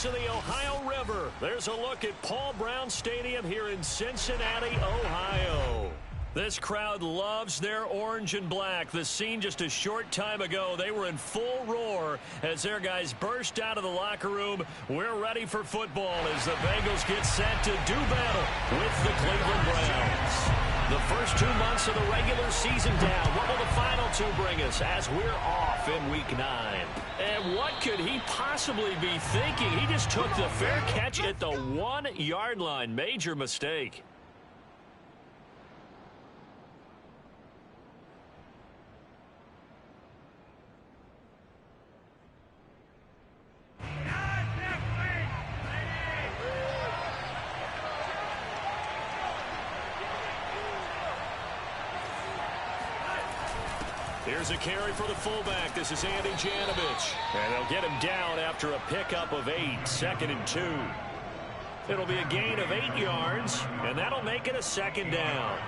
banks of the Ohio River. There's a look at Paul Brown Stadium here in Cincinnati, Ohio. This crowd loves their orange and black. The scene just a short time ago, they were in full roar as their guys burst out of the locker room. We're ready for football as the Bengals get set to do battle with the Cleveland Browns. The first 2 months of the regular season down. What will the final two bring us as we're off in Week 9? And what could he possibly be thinking? He just took the fair catch at the 1-yard line. Major mistake. Here's a carry for the fullback. This is Andy Janovich. And they'll get him down after a pickup of 8, 2nd and 2. It'll be a gain of 8 yards, and that'll make it a 2nd down.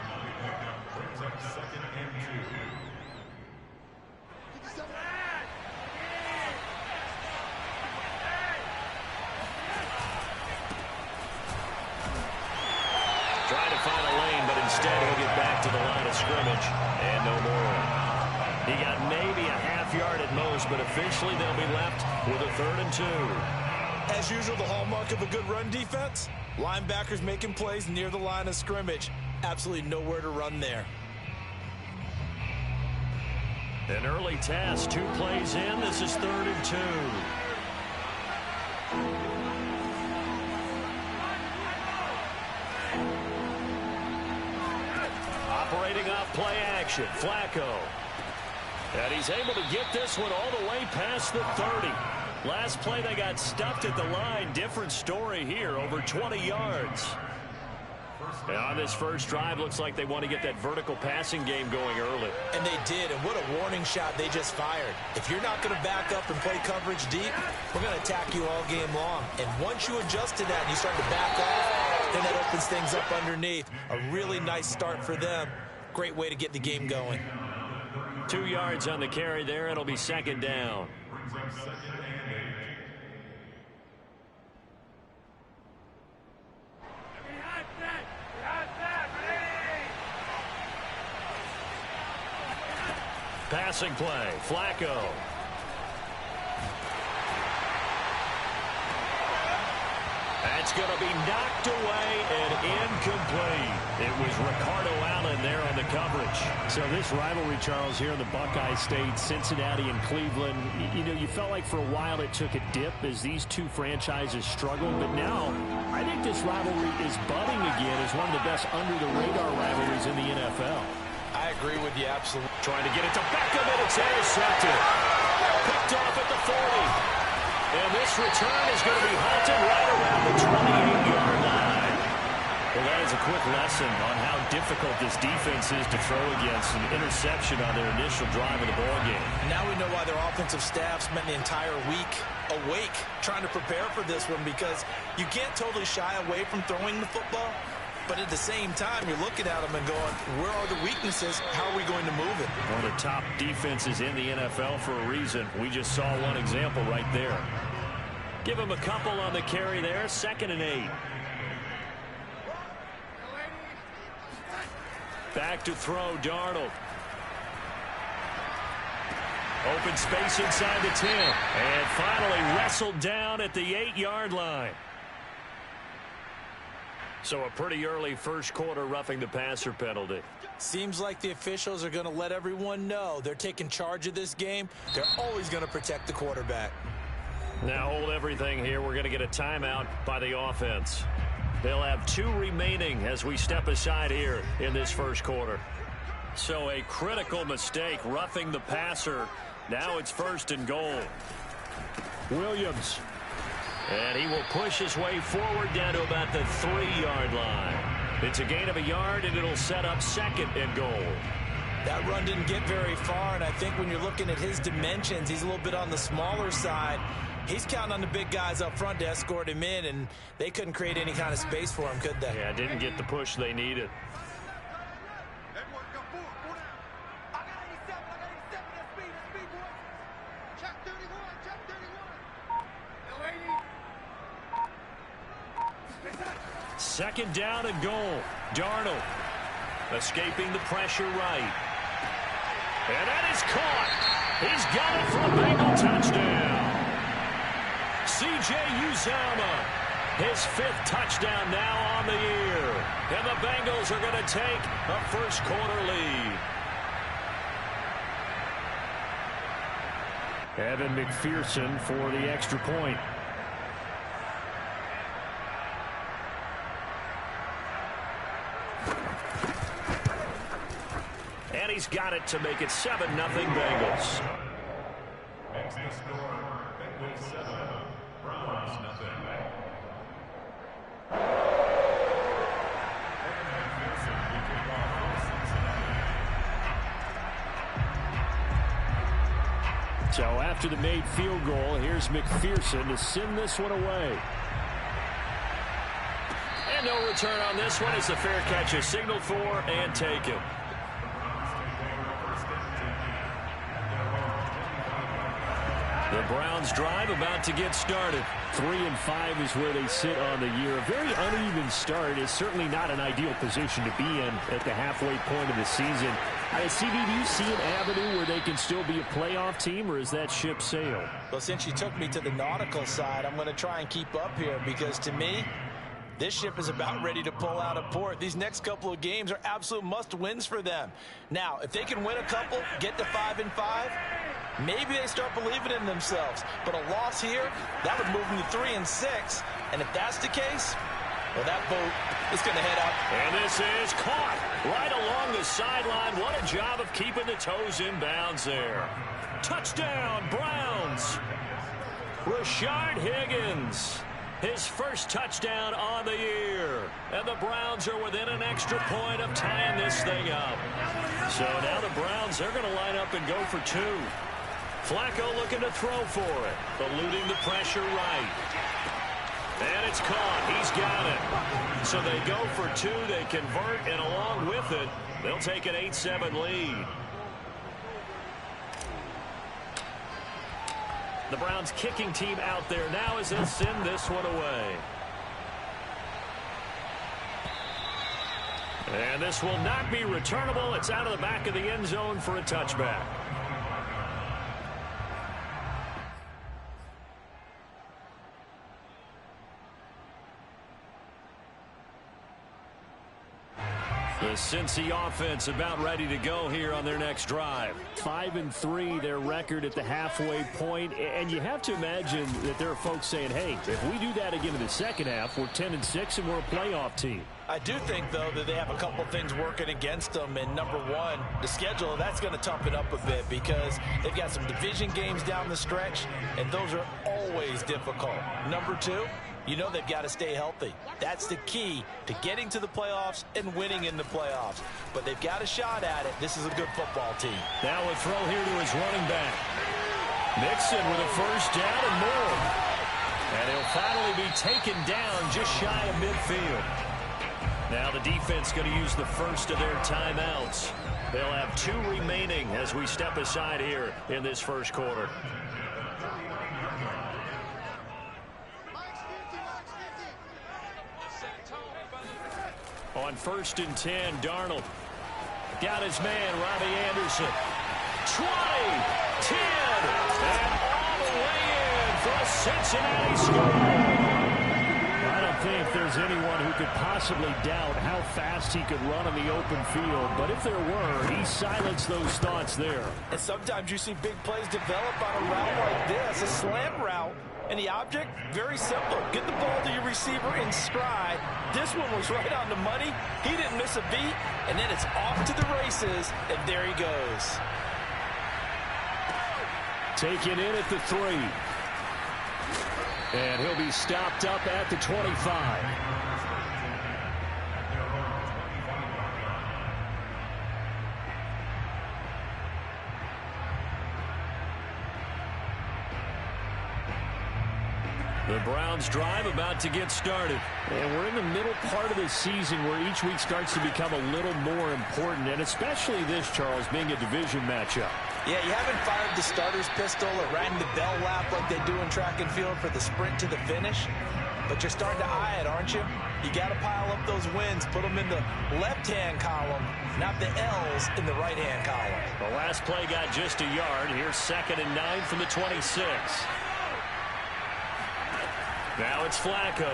Trying to find a lane, but instead he'll get back to the line of scrimmage, and no more. He got maybe a half yard at most, but officially they'll be left with a 3rd and 2. As usual, the hallmark of a good run defense, linebackers making plays near the line of scrimmage. Absolutely nowhere to run there. An early test, 2 plays in. This is 3rd and 2. Operating off play action, Flacco. And he's able to get this one all the way past the 30. Last play they got stuffed at the line. Different story here, over 20 yards. And on this first drive, looks like they want to get that vertical passing game going early. And they did, and what a warning shot they just fired. If you're not going to back up and play coverage deep, we're going to attack you all game long. And once you adjust to that and you start to back off, then that opens things up underneath. A really nice start for them. Great way to get the game going. 2 yards on the carry there. It'll be 2nd down. Passing play, Flacco. That's going to be knocked away and incomplete. It was Ricardo Allen there on the coverage. So this rivalry, Charles, here in the Buckeye State, Cincinnati and Cleveland, you felt like for a while it took a dip as these two franchises struggled. But now I think this rivalry is budding again as one of the best under-the-radar rivalries in the NFL. I agree with you, absolutely. Trying to get it to Beckham, and it's intercepted. Picked off at the 40. And this return is going to be halted right around the 28-yard line. Well, that is a quick lesson on how difficult this defense is to throw against. An interception on their initial drive of the ballgame. Now we know why their offensive staff spent the entire week awake trying to prepare for this one, because you can't totally shy away from throwing the football. But at the same time, you're looking at them and going, where are the weaknesses? How are we going to move it? One of the top defenses in the NFL for a reason. We just saw one example right there. Give him a couple on the carry there. 2nd and 8. Back to throw, Darnold. Open space inside the 10. And finally wrestled down at the 8-yard line. So a pretty early first quarter roughing the passer penalty. Seems like the officials are going to let everyone know they're taking charge of this game. They're always going to protect the quarterback. Now hold everything here. We're going to get a timeout by the offense. They'll have 2 remaining as we step aside here in this first quarter. So a critical mistake roughing the passer. Now it's 1st and goal. Williams. And he will push his way forward down to about the 3-yard line. It's a gain of a yard, and it'll set up 2nd and goal. That run didn't get very far, and I think when you're looking at his dimensions, he's a little bit on the smaller side. He's counting on the big guys up front to escort him in, and they couldn't create any kind of space for him, could they? Yeah, didn't get the push they needed. 2nd down and goal. Darnold escaping the pressure right. And that is caught. He's got it for a Bengal touchdown. C.J. Uzomah, his 5th touchdown now on the year. And the Bengals are going to take a first-quarter lead. Evan McPherson for the extra point. And he's got it to make it 7-0 Bengals. Next score, Bengals 7, Browns nothing. So after the made field goal, here's McPherson to send this one away. And no return on this one as the fair catch is signaled for and taken. The Browns drive about to get started. 3-5 is where they sit on the year. A very uneven start is certainly not an ideal position to be in at the halfway point of the season. CB, do you see an avenue where they can still be a playoff team, or is that ship sailed? Well, since you took me to the nautical side, I'm going to try and keep up here because to me, this ship is about ready to pull out of port. These next couple of games are absolute must-wins for them. Now, if they can win a couple, get to 5-5, maybe they start believing in themselves. But a loss here, that would move them to 3-6. And if that's the case, well, that boat is going to head out. And this is caught right along the sideline. What a job of keeping the toes in bounds there. Touchdown, Browns. Rashard Higgins, his first touchdown on the year. And the Browns are within an extra point of tying this thing up. So now the Browns, they're going to line up and go for 2. Flacco looking to throw for it, eluding the pressure right. And it's caught. He's got it. So they go for 2. They convert, and along with it, they'll take an 8-7 lead. The Browns kicking team out there now as they'll send this one away. And this will not be returnable. It's out of the back of the end zone for a touchback. The Cincy offense about ready to go here on their next drive. 5-3, their record at the halfway point. And you have to imagine that there are folks saying, hey, if we do that again in the second half, we're 10-6 and we're a playoff team. I do think, though, that they have a couple things working against them. And number one, the schedule, that's going to toughen up a bit because they've got some division games down the stretch, and those are always difficult. Number two, you know they've got to stay healthy. That's the key to getting to the playoffs and winning in the playoffs. But they've got a shot at it. This is a good football team. Now a throw here to his running back. Mixon with a first down and more. And he'll finally be taken down just shy of midfield. Now the defense going to use the first of their timeouts. They'll have 2 remaining as we step aside here in this first quarter. On 1st and 10, Darnold got his man, Robbie Anderson. 20, 10, and all the way in for a Cincinnati score. I don't think there's anyone who could possibly doubt how fast he could run on the open field. But if there were, he silenced those thoughts there. And sometimes you see big plays develop on a route like this, a slant route. And the object, very simple. Get the ball to your receiver in stride. This one was right on the money. He didn't miss a beat. And then it's off to the races. And there he goes. Taken in at the 3. And he'll be stopped up at the 25. The Browns drive about to get started. And we're in the middle part of the season where each week starts to become a little more important, and especially this, Charles, being a division matchup. Yeah, you haven't fired the starter's pistol or rang the bell lap like they do in track and field for the sprint to the finish. but you're starting to eye it, aren't you? You got to pile up those wins, put them in the left-hand column, not the L's in the right-hand column. The last play got just a yard. Here's 2nd and 9 from the 26. Now it's Flacco.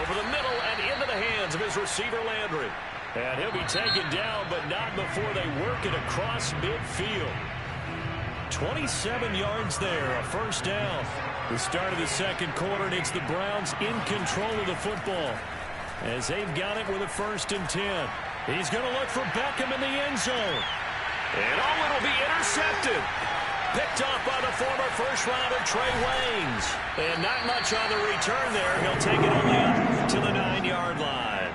Over the middle and into the hands of his receiver, Landry. And he'll be taken down, but not before they work it across midfield. 27 yards there, a first down. The start of the second quarter, and it's the Browns in control of the football as they've got it with a 1st and 10. He's going to look for Beckham in the end zone. And it'll be intercepted. Picked off by the former first-rounder Trey Waynes. And not much on the return there. He'll take it only up to the 9-yard line.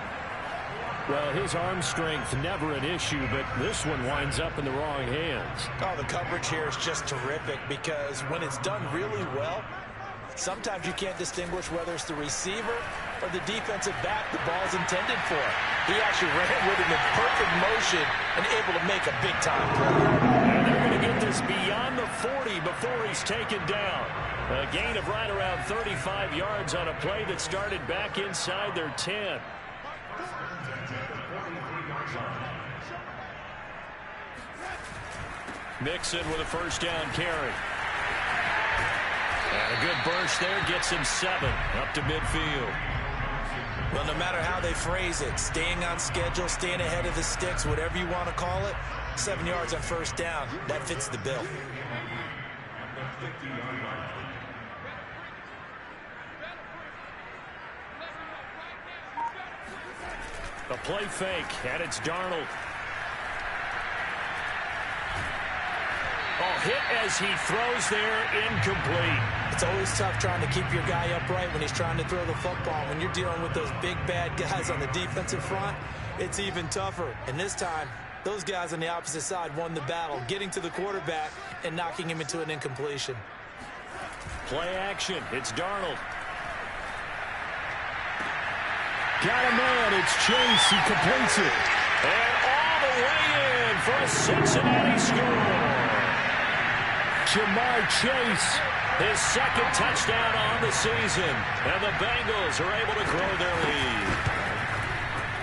Well, his arm strength never an issue, but this one winds up in the wrong hands. Oh, the coverage here is just terrific because when it's done really well, sometimes you can't distinguish whether it's the receiver or the defensive back the ball's intended for. He actually ran with him in perfect motion and able to make a big-time play. And they're going to get this beyond the 40 before he's taken down. A gain of right around 35 yards on a play that started back inside their 10. Mixon with a first down carry. And a good burst there gets him 7 up to midfield. Well, no matter how they phrase it, staying on schedule, staying ahead of the sticks, whatever you want to call it, 7 yards on first down, that fits the bill. A play fake, and it's Darnold. Oh, hit as he throws there, incomplete. It's always tough trying to keep your guy upright when he's trying to throw the football. When you're dealing with those big, bad guys on the defensive front, it's even tougher. And this time, those guys on the opposite side won the battle, getting to the quarterback and knocking him into an incompletion. Play action. It's Darnold. Got a man. It's Chase. He completes it. And all the way in for a Cincinnati score. Jamar Chase. His 2nd touchdown on the season. And the Bengals are able to grow their lead.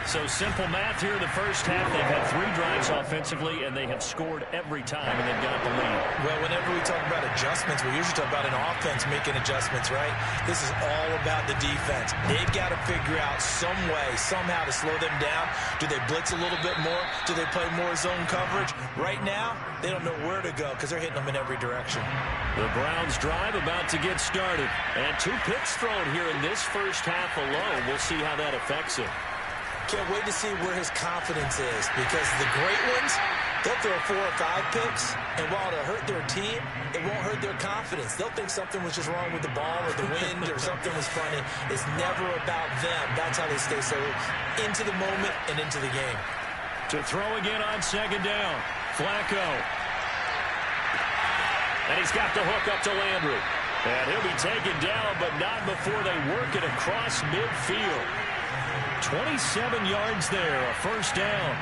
So simple math here in the first half. They've had 3 drives offensively, and they have scored every time, and they've got the lead. Well, whenever we talk about adjustments, we usually talk about an offense making adjustments, right? This is all about the defense. They've got to figure out some way, somehow to slow them down. Do they blitz a little bit more? Do they play more zone coverage? Right now, they don't know where to go because they're hitting them in every direction. The Browns drive about to get started. And 2 picks thrown here in this first half alone. We'll see how that affects him. Can't wait to see where his confidence is because the great ones, they'll throw 4 or 5 picks, and while it'll hurt their team, it won't hurt their confidence. They'll think something was just wrong with the ball or the wind or something was funny. It's never about them. That's how they stay so into the moment and into the game. To throw again on 2nd down. Flacco. And he's got the hook up to Landry. And he'll be taken down, but not before they work it across midfield. 27 yards there, a first down.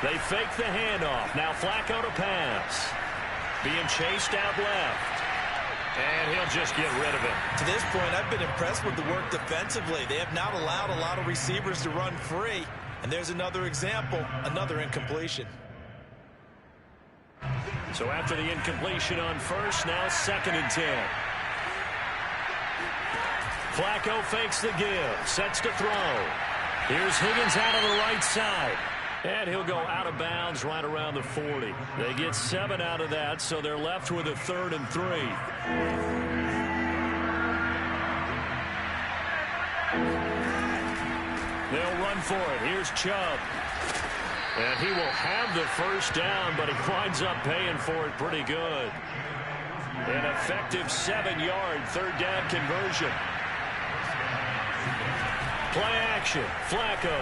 They fake the handoff. Now Flacco to pass. Being chased out left. And he'll just get rid of it. To this point, I've been impressed with the work defensively. They have not allowed a lot of receivers to run free. And there's another example, another incompletion. So after the incompletion on first, now 2nd and 10. Flacco fakes the give, sets to throw. Here's Higgins out on the right side. And he'll go out of bounds right around the 40. They get 7 out of that, so they're left with a 3rd and 3. They'll run for it. Here's Chubb. And he will have the first down, but he winds up paying for it pretty good. An effective 7-yard 3rd down conversion. Play action. Flacco.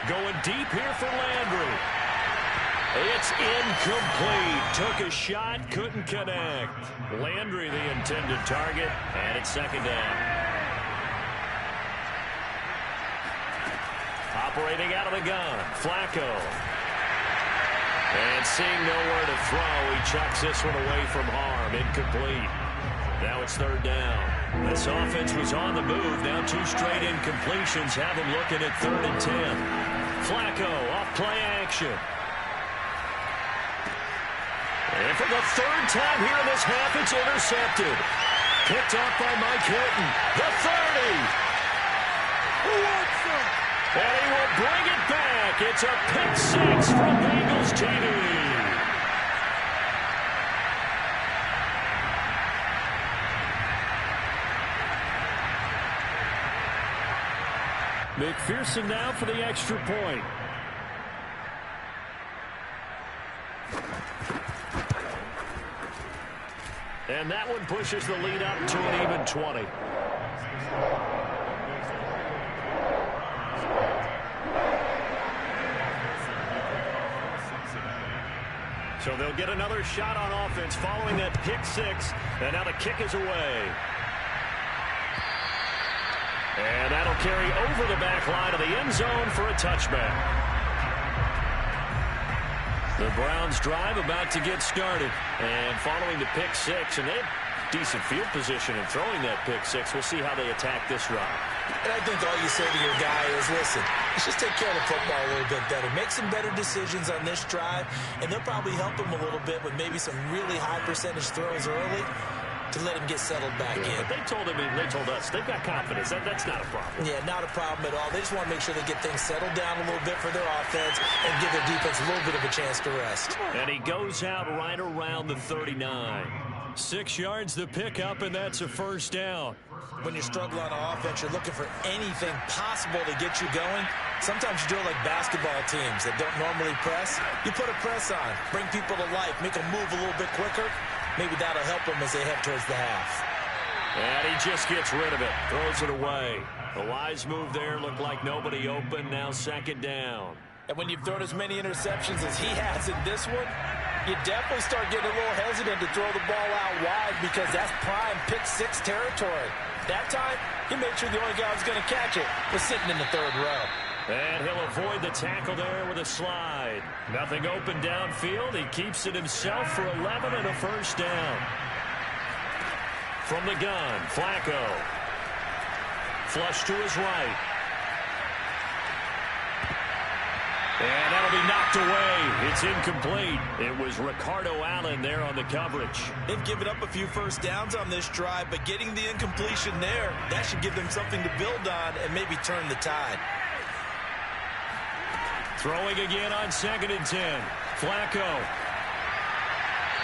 Going deep here for Landry. It's incomplete. Took a shot, couldn't connect. Landry the intended target, and it's 2nd down. Operating out of the gun, Flacco. And seeing nowhere to throw, he chucks this one away from harm. Incomplete. Now it's third down. This offense was on the move. Now 2 straight incompletions have them looking at 3rd and 10. Flacco off play action. And for the 3rd time here in this half, it's intercepted. Picked off by Mike Hilton. The 30. And he will bring it back. It's a pick 6 from Bengals TD. McPherson now for the extra point. And that one pushes the lead up to an even 20. So they'll get another shot on offense following that pick 6. And now the kick is away. And that'll carry over the back line of the end zone for a touchback. The Browns drive about to get started. And following the pick 6, and they have decent field position in throwing that pick 6. We'll see how they attack this drive. And I think all you say to your guy is, listen, let's just take care of the football a little bit better. Make some better decisions on this drive, and they'll probably help him a little bit with maybe some really high percentage throws early to let him get settled back in. But they told us they've got confidence. That's not a problem. Yeah, not a problem at all. They just want to make sure they get things settled down a little bit for their offense and give their defense a little bit of a chance to rest. And he goes out right around the 39. 6 yards the pickup, and that's a first down. When you struggle on offense, you're looking for anything possible to get you going. Sometimes you do it like basketball teams that don't normally press. You put a press on, bring people to life, make them move a little bit quicker. Maybe that'll help them as they head towards the half. And he just gets rid of it, throws it away. A wise move there, looked like nobody open, now 2nd down. And when you've thrown as many interceptions as he has in this one, you definitely start getting a little hesitant to throw the ball out wide because that's prime pick 6 territory. That time, he made sure the only guy who was going to catch it was sitting in the 3rd row. And he'll avoid the tackle there with a slide. Nothing open downfield. He keeps it himself for 11 and a first down. From the gun, Flacco. Flush to his right. And that'll be knocked away. It's incomplete. It was Ricardo Allen there on the coverage. They've given up a few first downs on this drive, but getting the incompletion there, that should give them something to build on and maybe turn the tide. Throwing again on 2nd and 10. Flacco.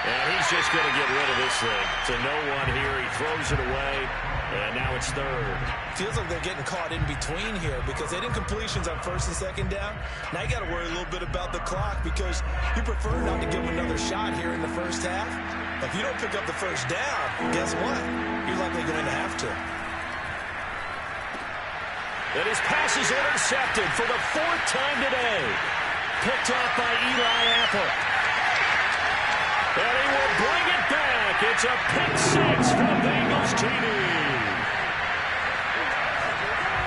And he's just going to get rid of this thing. To no one here. He throws it away. And now it's 3rd. Feels like they're getting caught in between here because they did incompletions on 1st and 2nd down. Now you got to worry a little bit about the clock because you prefer not to give them another shot here in the first half. If you don't pick up the first down, guess what? You're likely going to have to. And his pass is intercepted for the 4th time today. Picked off by Eli Apple. And he will bring it back. It's a pick 6 from Bengals TD.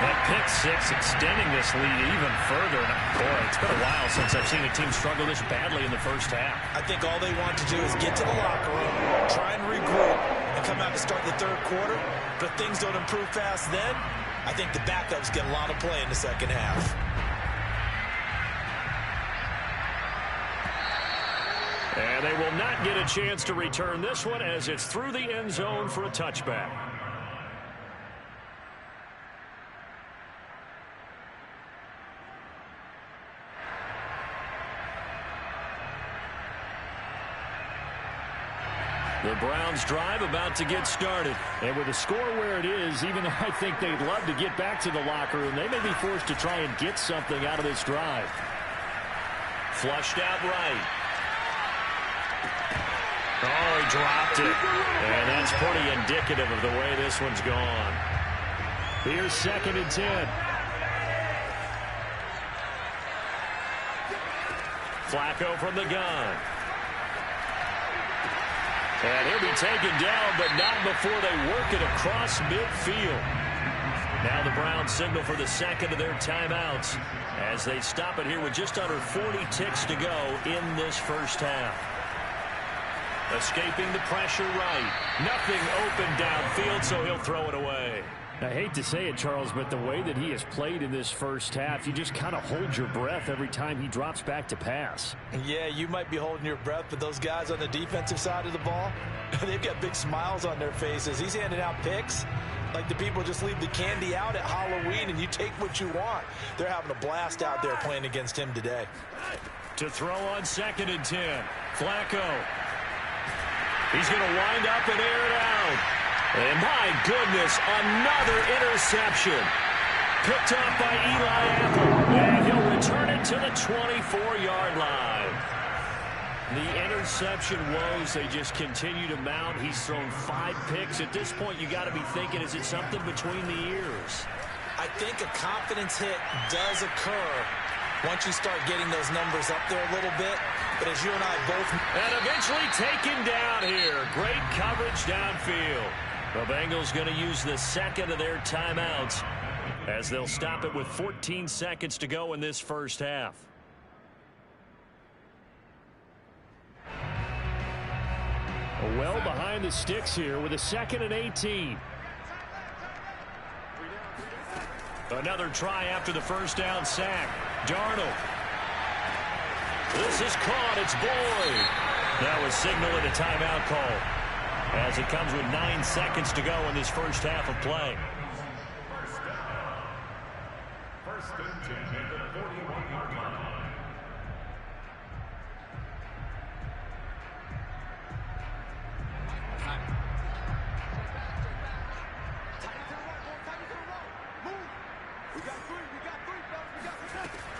That pick 6 extending this lead even further. Boy, it's been a while since I've seen a team struggle this badly in the first half. I think all they want to do is get to the locker room, try and regroup, and come out to start the 3rd quarter. But if things don't improve fast then, I think the backups get a lot of play in the 2nd half. And they will not get a chance to return this one as it's through the end zone for a touchback. The Browns drive about to get started. And with the score where it is, even though I think they'd love to get back to the locker room, they may be forced to try and get something out of this drive. Flushed out right. Oh, he dropped it. And that's pretty indicative of the way this one's gone. Here's 2nd and 10. Flacco from the gun. And he'll be taken down, but not before they work it across midfield. Now the Browns signal for the second of their timeouts as they stop it here with just under 40 ticks to go in this first half. Escaping the pressure right. Nothing open downfield, so he'll throw it away. I hate to say it, Charles, but the way that he has played in this first half, you just kind of hold your breath every time he drops back to pass. Yeah, you might be holding your breath, but those guys on the defensive side of the ball, they've got big smiles on their faces. He's handing out picks like the people just leave the candy out at Halloween and you take what you want. They're having a blast out there playing against him today. To throw on 2nd and 10. Flacco. He's going to wind up and air it out. And my goodness, another interception. Picked up by Eli Apple. And he'll return it to the 24-yard line. The interception woes, they just continue to mount. He's thrown 5 picks. At this point, you got to be thinking, is it something between the ears? I think a confidence hit does occur once you start getting those numbers up there a little bit. But as you and I both... And eventually taken down here. Great coverage downfield. The Bengals going to use the second of their timeouts as they'll stop it with 14 seconds to go in this first half. Well behind the sticks here with a 2nd and 18. Another try after the first down sack. Darnold. This is caught. It's Boyd. That was signaling a timeout call as it comes with 9 seconds to go in this first half of play. First and 10 at the 41-yard line.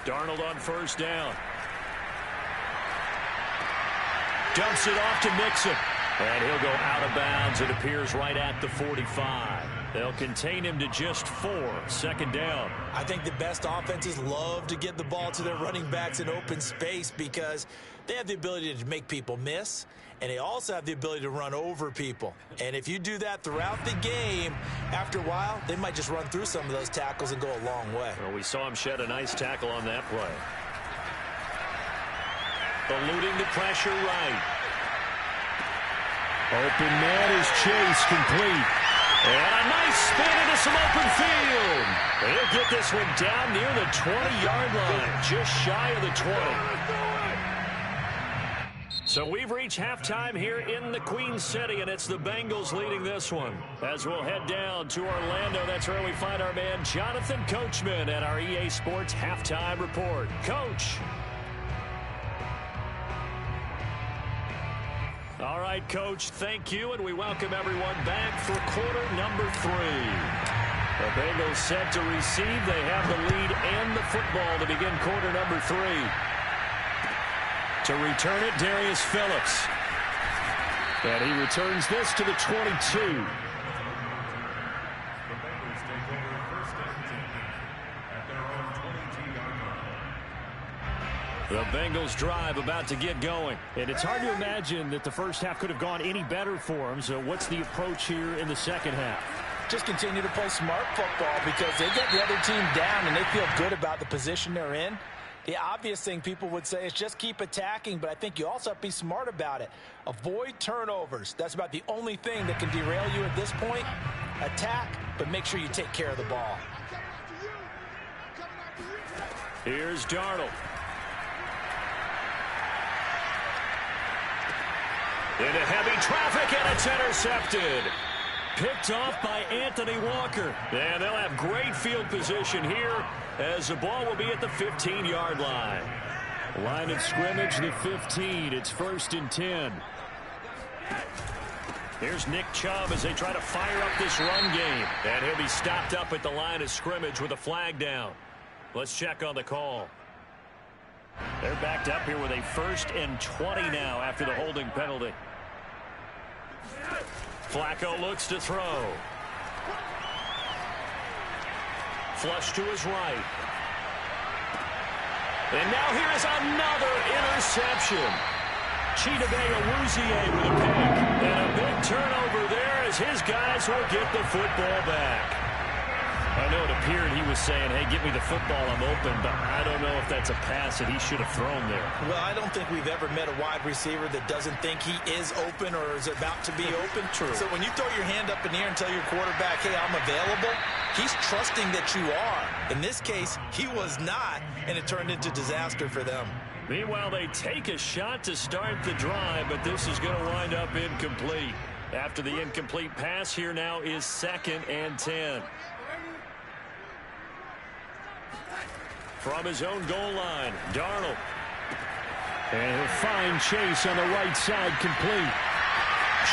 Darnold on first down. Dumps it off to Mixon. And he'll go out of bounds. It appears right at the 45. They'll contain him to just 4. 2nd down. I think the best offenses love to get the ball to their running backs in open space because they have the ability to make people miss, and they also have the ability to run over people. And if you do that throughout the game, after a while, they might just run through some of those tackles and go a long way. Well, we saw him shed a nice tackle on that play. Eluding the pressure right. Open man is Chase, complete. And a nice spin into some open field. He'll get this one down near the 20-yard line, just shy of the 20. So we've reached halftime here in the Queen City, and it's the Bengals leading this one. As we'll head down to Orlando, that's where we find our man Jonathan Coachman at our EA Sports Halftime Report. Coach. All right, Coach, thank you, and we welcome everyone back for quarter number 3. The Bengals set to receive. They have the lead and the football to begin quarter number 3. To return it, Darius Phillips. And he returns this to the 22. The Bengals drive about to get going. And it's hard to imagine that the first half could have gone any better for them. So what's the approach here in the second half? Just continue to play smart football because they get the other team down and they feel good about the position they're in. The obvious thing people would say is just keep attacking, but I think you also have to be smart about it. Avoid turnovers. That's about the only thing that can derail you at this point. Attack, but make sure you take care of the ball. Here's Darnold. Into heavy traffic, and it's intercepted. Picked off by Anthony Walker. And they'll have great field position here as the ball will be at the 15-yard line. Line of scrimmage, the 15. It's 1st and 10. Here's Nick Chubb as they try to fire up this run game. And he'll be stopped up at the line of scrimmage with a flag down. Let's check on the call. They're backed up here with a 1st and 20 now after the holding penalty. Flacco looks to throw. Flush to his right. And now here is another interception. Chidobe Awuzie with a pick. And a big turnover there as his guys will get the football back. I know it appeared he was saying, hey, give me the football, I'm open, but I don't know if that's a pass that he should have thrown there. Well, I don't think we've ever met a wide receiver that doesn't think he is open or is about to be open. True. So when you throw your hand up in the air and tell your quarterback, hey, I'm available, he's trusting that you are. In this case, he was not, and it turned into disaster for them. Meanwhile, they take a shot to start the drive, but this is going to wind up incomplete. After the incomplete pass, here now is 2nd and 10. From his own goal line, Darnold. And he'll find Chase on the right side, complete.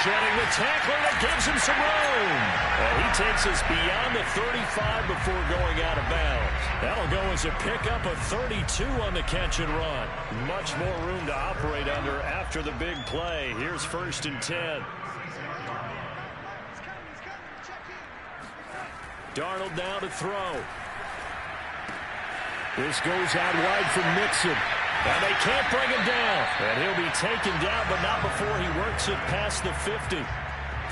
Shedding the tackler that gives him some room. And he takes us beyond the 35 before going out of bounds. That'll go as a pickup of 32 on the catch and run. Much more room to operate under after the big play. Here's 1st and 10. Darnold now to throw. This goes out wide for Mixon. And they can't bring him down. And he'll be taken down, but not before he works it past the 50.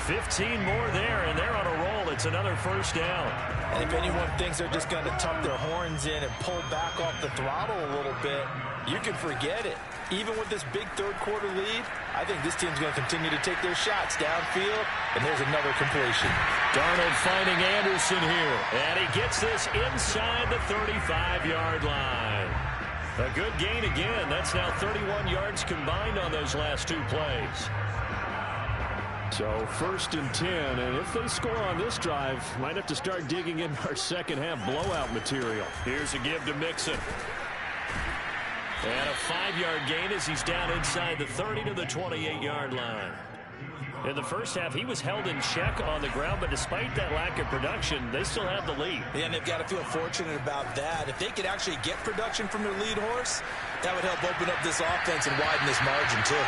15 more there, and they're on a roll. It's another 1st down. And if anyone thinks they're just going to tuck their horns in and pull back off the throttle a little bit, you can forget it. Even with this big third-quarter lead, I think this team's going to continue to take their shots downfield, and there's another completion. Darnold finding Anderson here, and he gets this inside the 35-yard line. A good gain again. That's now 31 yards combined on those last 2 plays. So 1st and 10, and if they score on this drive, might have to start digging in our second-half blowout material. Here's a give to Mixon. And a 5-yard gain as he's down inside the 30 to the 28-yard line. In the first half, he was held in check on the ground, but despite that lack of production, they still have the lead. Yeah, and they've got to feel fortunate about that. If they could actually get production from their lead horse, that would help open up this offense and widen this margin, too.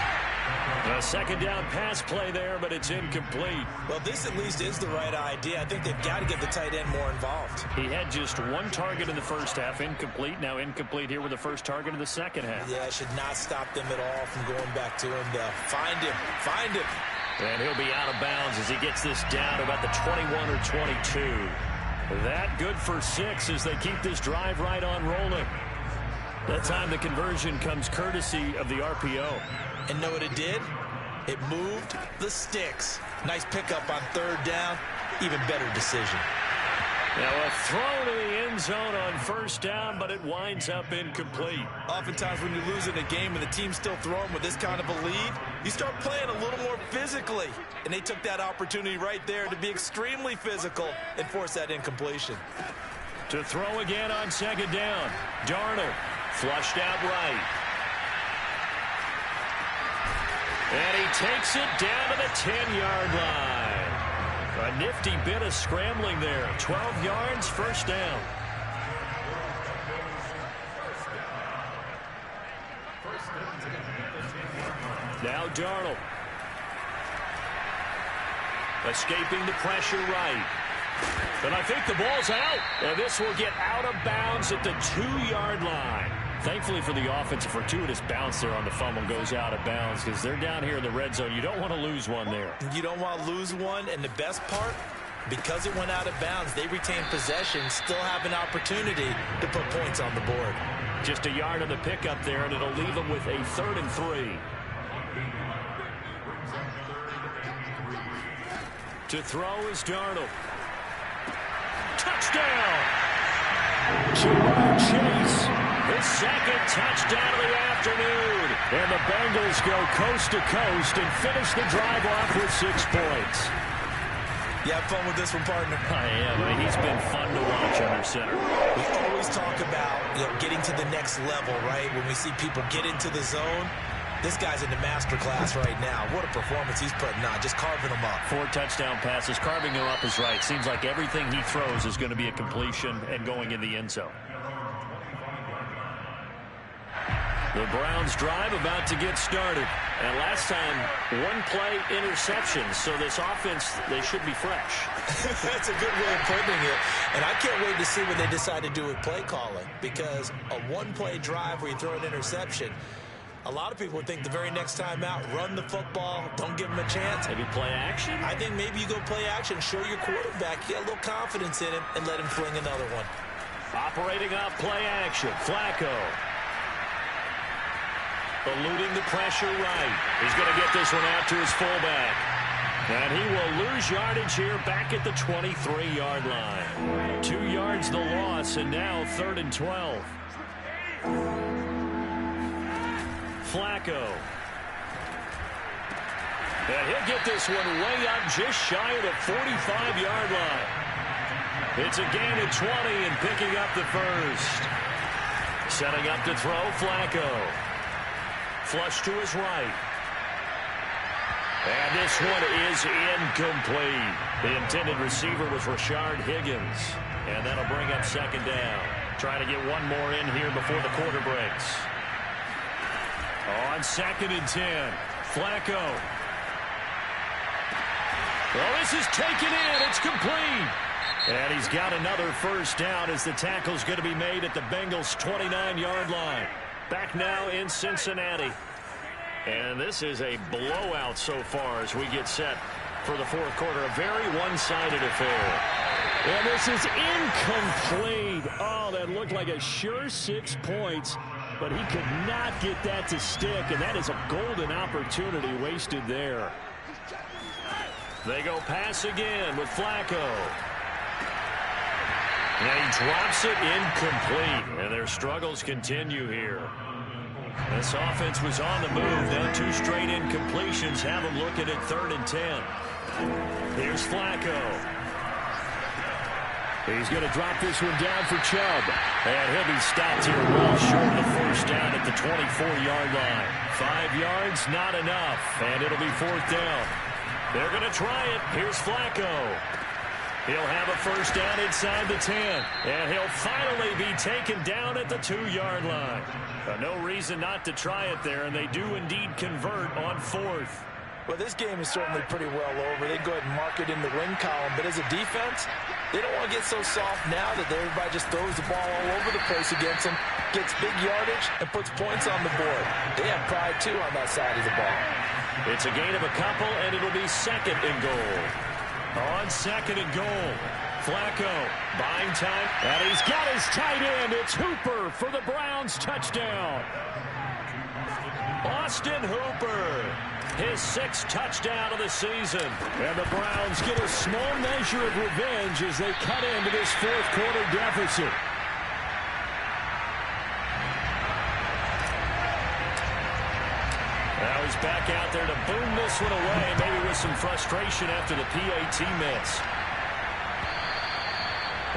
A 2nd down pass play there, but it's incomplete. Well, this at least is the right idea. I think they've got to get the tight end more involved. He had just 1 target in the first half, incomplete. Now incomplete here with the first target in the second half. Yeah, it should not stop them at all from going back to him to find him. Find him. And he'll be out of bounds as he gets this down to about the 21 or 22. That good for 6 as they keep this drive right on rolling. That time the conversion comes courtesy of the RPO. And know what it did? It moved the sticks. Nice pickup on 3rd down. Even better decision. Now a throw to the end zone on 1st down, but it winds up incomplete. Oftentimes when you lose in a game and the team's still throwing with this kind of a lead, you start playing a little more physically. And they took that opportunity right there to be extremely physical and force that incompletion. To throw again on 2nd down. Darnold flushed out right. And he takes it down to the 10-yard line. A nifty bit of scrambling there. 12 yards, 1st down. Now Darnold. Escaping the pressure right. And I think the ball's out. And this will get out of bounds at the 2-yard line. Thankfully for the offense, a fortuitous bounce there on the fumble goes out of bounds because they're down here in the red zone. You don't want to lose one there. You don't want to lose one, and the best part, because it went out of bounds, they retain possession, still have an opportunity to put points on the board. Just a yard on the pickup there, and it'll leave them with a 3rd and 3. To throw is Darnold. Touchdown! Jamar Chase. His 2nd touchdown of the afternoon. And the Bengals go coast to coast and finish the drive off with 6 points. You have fun with this one, partner? I am. I mean, he's been fun to watch under center. We always talk about, getting to the next level, right? When we see people get into the zone, this guy's in the master class right now. What a performance he's putting on, just carving them up. 4 touchdown passes. Carving them up is right. Seems like everything he throws is going to be a completion and going in the end zone. The Browns drive about to get started. And last time, 1 play interception. So this offense, they should be fresh. That's a good way of putting it. And I can't wait to see what they decide to do with play calling. Because a 1-play drive where you throw an interception, A lot of people would think the very next time out, run the football, don't give him a chance. Maybe play action? I think maybe you go play action, show your quarterback you got a little confidence in him, and let him fling another one. Operating off play action, Flacco. Eluding the pressure right. He's going to get this one out to his fullback. And he will lose yardage here back at the 23-yard line. 2 yards the loss, and now 3rd and 12. Flacco. And he'll get this one way up just shy of the 45-yard line. It's a gain of 20 and picking up the first. Setting up to throw, Flacco. Flush to his right. And this one is incomplete. The intended receiver was Rashard Higgins. And that'll bring up 2nd down. Trying to get one more in here before the quarter breaks. On 2nd and 10, Flacco. Well, this is taken in. It's complete. And he's got another first down as the tackle's going to be made at the Bengals' 29-yard line. Back now in Cincinnati. And this is a blowout so far as we get set for the 4th quarter. A very one-sided affair. And this is incomplete. Oh, that looked like a sure 6 points. But he could not get that to stick, and that is a golden opportunity wasted there. They go pass again with Flacco. And he drops it incomplete, and their struggles continue here. This offense was on the move. Now 2 straight incompletions have them looking at 3rd and 10. Here's Flacco. He's going to drop this one down for Chubb. And he'll be stopped here well short of the first down at the 24-yard line. 5 yards, not enough. And it'll be 4th down. They're going to try it. Here's Flacco. He'll have a first down inside the 10. And he'll finally be taken down at the 2-yard line. No reason not to try it there, and they do indeed convert on 4th. Well, this game is certainly pretty well over. They go ahead and mark it in the win column. But as a defense, they don't want to get so soft now that everybody just throws the ball all over the place against them, gets big yardage, and puts points on the board. They have pride, too, on that side of the ball. It's a gain of a couple, and it'll be 2nd and goal. On 2nd and goal, Flacco buying time. And he's got his tight end. It's Hooper for the Browns touchdown. Austin Hooper. His 6th touchdown of the season. And the Browns get a small measure of revenge as they cut into this 4th quarter deficit. Now he's back out there to boom this one away, maybe with some frustration after the PAT miss.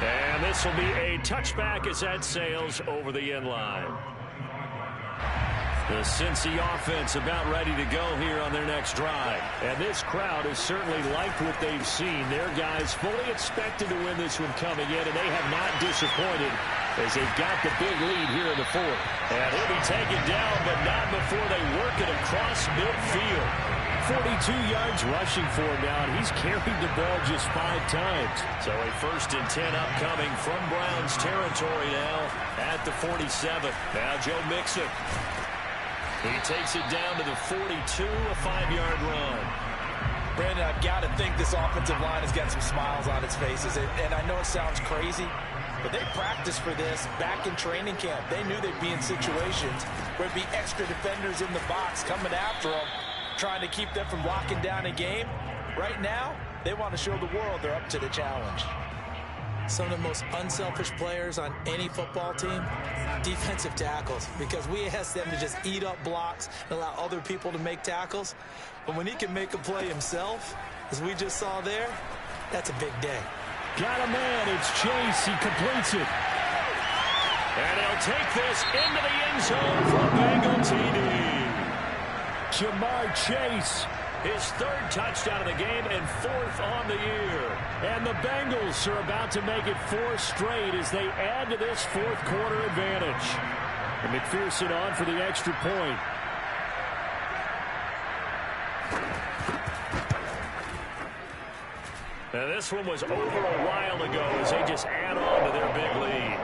And this will be a touchback as that sails over the end line. The Cincy offense about ready to go here on their next drive. And this crowd has certainly liked what they've seen. Their guys fully expected to win this one coming in, and they have not disappointed as they've got the big lead here in the 4th. And he'll be taken down, but not before they work it across midfield. 42 yards rushing for him now, and he's carried the ball just 5 times. So a 1st and 10 upcoming from Browns territory now at the 47. Now Joe Mixon. He takes it down to the 42, a 5-yard run. Brandon, I've got to think this offensive line has got some smiles on its faces. And I know it sounds crazy, but they practiced for this back in training camp. They knew they'd be in situations where there'd be extra defenders in the box coming after them, trying to keep them from locking down a game. Right now, they want to show the world they're up to the challenge. Some of the most unselfish players on any football team, defensive tackles, because we ask them to just eat up blocks and allow other people to make tackles. But when he can make a play himself, as we just saw there, that's a big day. Got a man. It's Chase. He completes it. And he'll take this into the end zone for a Bengal TD. Jamar Chase. His 3rd touchdown of the game and 4th on the year. And the Bengals are about to make it 4 straight as they add to this 4th quarter advantage. And McPherson on for the extra point. Now this one was over a while ago as they just add on to their big lead.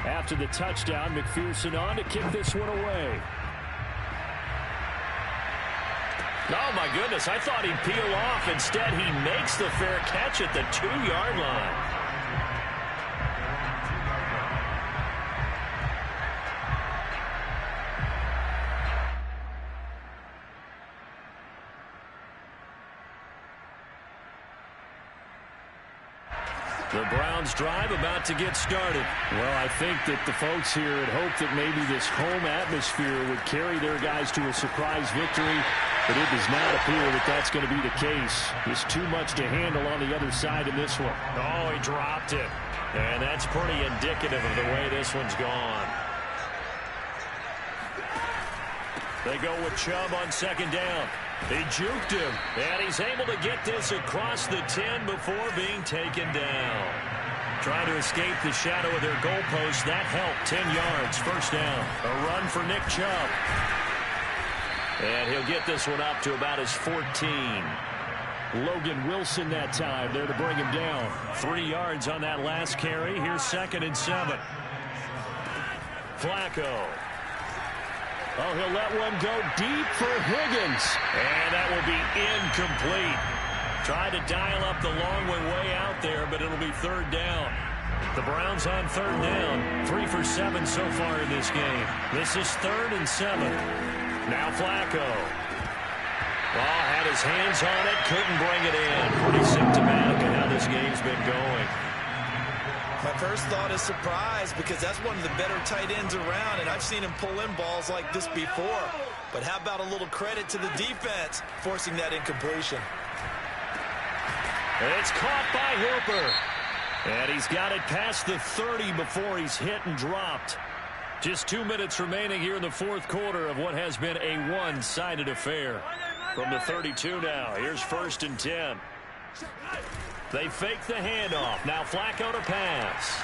After the touchdown, McPherson on to kick this one away. Oh, my goodness. I thought he'd peel off. Instead, he makes the fair catch at the 2-yard line. The Browns drive about to get started. Well, I think that the folks here had hoped that maybe this home atmosphere would carry their guys to a surprise victory, but it does not appear that that's going to be the case. There's too much to handle on the other side in this one. Oh, he dropped it. And that's pretty indicative of the way this one's gone. They go with Chubb on second down. He juked him, and he's able to get this across the 10 before being taken down. Trying to escape the shadow of their goalpost. That helped. 10 yards, first down. A run for Nick Chubb. And he'll get this one up to about his 14. Logan Wilson that time there to bring him down. 3 yards on that last carry. Here's 2nd and 7. Flacco. Oh, he'll let one go deep for Higgins. And that will be incomplete. Tried to dial up the long one way out there, but it'll be 3rd down. The Browns on 3rd down. 3 for 7 so far in this game. This is 3rd and 7. Now Flacco. Ball had his hands on it, couldn't bring it in. Pretty symptomatic of how this game's been going. My first thought is surprise, because that's one of the better tight ends around, and I've seen him pull in balls like this before. But how about a little credit to the defense forcing that incompletion? It's caught by Hooper. And he's got it past the 30 before he's hit and dropped. Just 2 minutes remaining here in the 4th quarter of what has been a one-sided affair. From the 32 now, here's 1st and 10. They fake the handoff. Now Flacco to pass.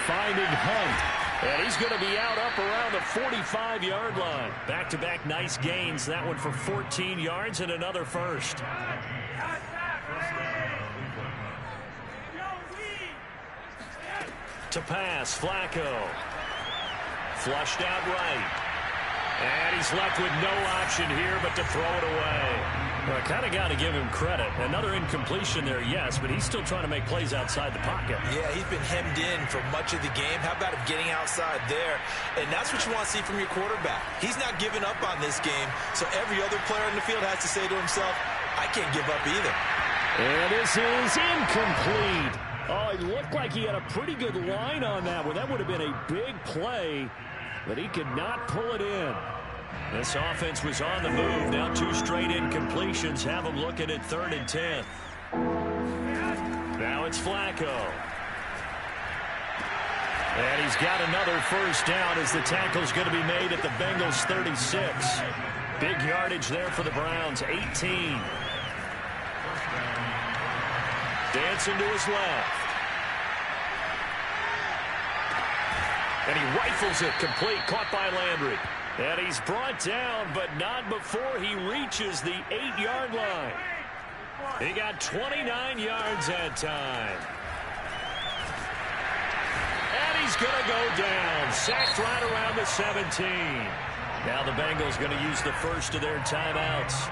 Finding Hunt. And he's going to be out up around the 45-yard line. Back-to-back nice gains. That one for 14 yards and another first. To pass, Flacco. Flushed out right. And he's left with no option here but to throw it away. Well, I kind of got to give him credit. Another incompletion there, yes, but he's still trying to make plays outside the pocket. Yeah, he's been hemmed in for much of the game. How about him getting outside there? And that's what you want to see from your quarterback. He's not giving up on this game, so every other player in the field has to say to himself, I can't give up either. And this is incomplete. Oh, it looked like he had a pretty good line on that one. That would have been a big play, but he could not pull it in. This offense was on the move. Now 2 straight incompletions have them looking at 3rd and 10. Now it's Flacco. And he's got another first down as the tackle's going to be made at the Bengals 36. Big yardage there for the Browns, 18. Dancing to his left. And he rifles it complete, caught by Landry. And he's brought down, but not before he reaches the 8-yard line. He got 29 yards that time. And he's going to go down. Sacked right around the 17. Now the Bengals going to use the first of their timeouts.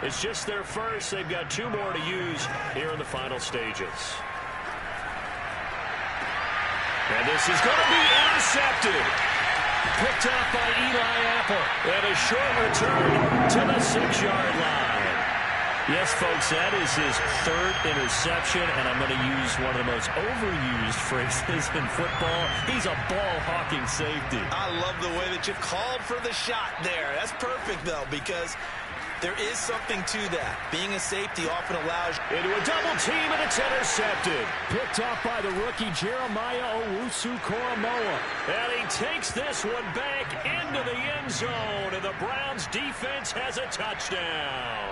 It's just their first. They've got 2 more to use here in the final stages. And this is going to be intercepted. Picked up by Eli Apple. And a short return to the 6-yard line. Yes, folks, that is his 3rd interception, and I'm going to use one of the most overused phrases in football. He's a ball-hawking safety. I love the way that you called for the shot there. That's perfect, though, because there is something to that. Being a safety often allows into a double team, and it's intercepted. Picked off by the rookie Jeremiah Owusu-Koramoah. And he takes this one back into the end zone, and the Browns defense has a touchdown.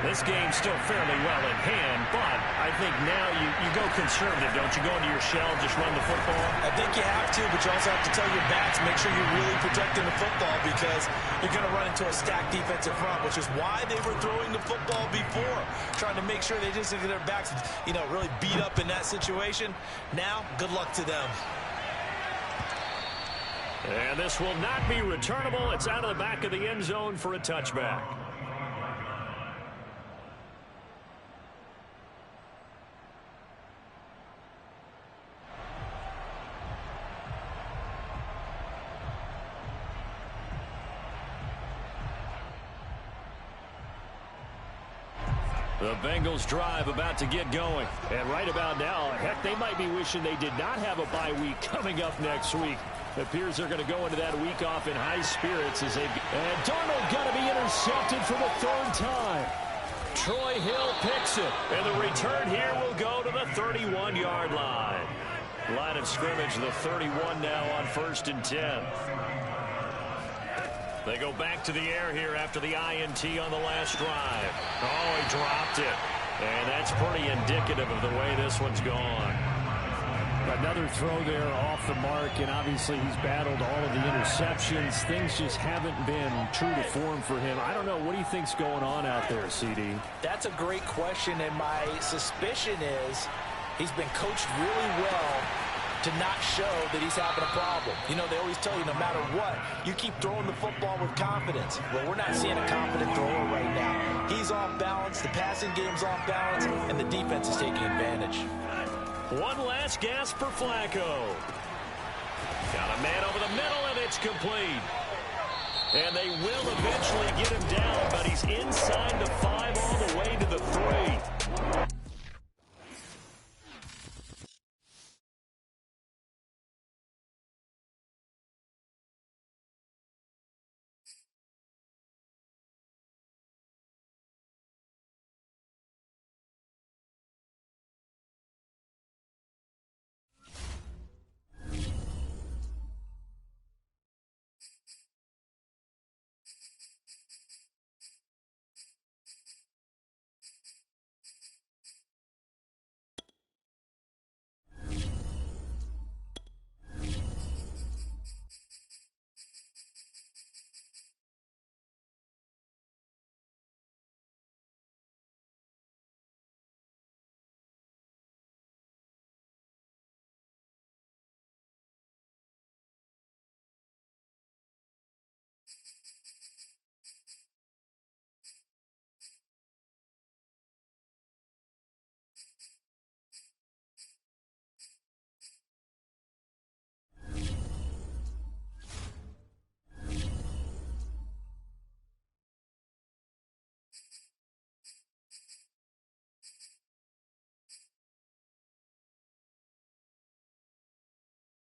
This game's still fairly well in hand, but I think now you go conservative, don't you? Go into your shell, just run the football? I think you have to, but you also have to tell your backs, make sure you're really protecting the football because you're going to run into a stacked defensive front, which is why they were throwing the football before, trying to make sure they just get their backs, really beat up in that situation. Now, good luck to them. And this will not be returnable. It's out of the back of the end zone for a touchback. The Bengals drive about to get going. And right about now, heck, they might be wishing they did not have a bye week coming up next week. It appears they're going to go into that week off in high spirits as they... And Darnold got to be intercepted for the third time. Troy Hill picks it. And the return here will go to the 31-yard line. Line of scrimmage, the 31 now on 1st and 10. They go back to the air here after the INT on the last drive. Oh, he dropped it. And that's pretty indicative of the way this one's gone. Another throw there off the mark, and obviously he's battled all of the interceptions. Things just haven't been true to form for him. I don't know. What do you think's going on out there, CD? That's a great question, and my suspicion is he's been coached really well to not show that he's having a problem. They always tell you no matter what, you keep throwing the football with confidence. Well, we're not seeing a confident thrower right now. He's off balance, the passing game's off balance, and the defense is taking advantage. One last gasp for Flacco. Got a man over the middle, and it's complete. And they will eventually get him down, but he's inside the 5 all the way to the 3.